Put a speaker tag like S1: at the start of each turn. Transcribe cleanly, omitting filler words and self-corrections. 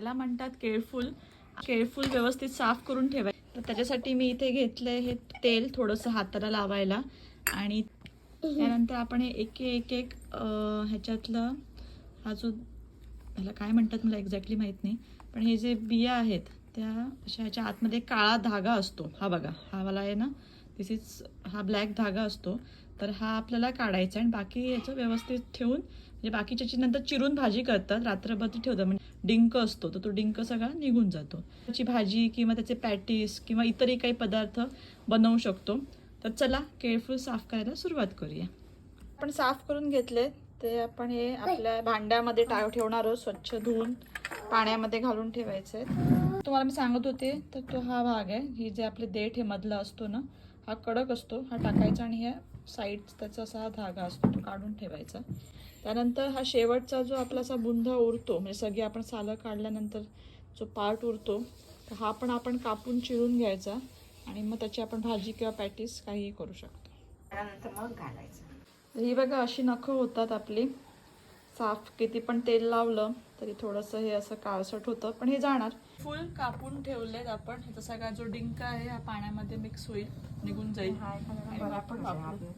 S1: ह्याला म्हणतात केळफूल. केळफूल व्यवस्थित साफ करून ठेवायचं. तर त्याच्यासाठी मी इथे घेतलंय हे तेल थोडंसं हाताला लावायला आणि त्यानंतर आपण हे एक ह्याच्यातलं हा जो ह्याला काय म्हणतात मला एक्झॅक्टली माहीत नाही, पण हे जे बिया आहेत त्या अशा ह्याच्या आतमध्ये काळा धागा असतो. हा बघा, हा वाला आहे ना, दिस इज हा ब्लॅक धागा असतो. तर हा आपल्याला काढायचा आणि बाकी याचं व्यवस्थित ठेवून, म्हणजे बाकीच्याची नंतर चिरून भाजी करतात, रात्रभर ठेवतात. म्हणजे डिंक असतो तर तो डिंक सगळा निघून जातो. त्याची भाजी किंवा त्याचे पॅटीस किंवा इतरही काही पदार्थ बनवू शकतो. तर चला केळफूल साफ करायला सुरुवात करूया. आपण साफ करून घेतले ते आपण हे आपल्या भांड्यामध्ये ठेवणार आहोत. स्वच्छ धुवून पाण्यामध्ये घालून ठेवायचे. तुम्हाला मी सांगत होते तर तो हा भाग आहे, ही जे आपले देठ हे मधला असतो ना, हा कडक असतो, हा टाकायचा आणि ह्या साईड त्याचा असा हा धागा असतो तो काढून ठेवायचा. त्यानंतर हा शेवटचा जो आपला असा बुंधा उरतो, म्हणजे सगळी आपण सालं काढल्यानंतर जो पार्ट उरतो तर हा पण आपण कापून चिरून घ्यायचा आणि मग त्याची आपण भाजी किंवा पॅटीस काहीही करू शकतो.
S2: त्यानंतर मग घालायचं.
S1: ही बघा अशी नखं होतात आपली. साफ किती पण तेल लावलं तरी थोडंसं हे असं काळसट होतं, पण हे जाणार. फुल कापून ठेवलेत आपण. ह्याचा सगळा जो डिंक आहे हा पाण्यामध्ये मिक्स होईल, निघून जाईल आणि आपण वापरू.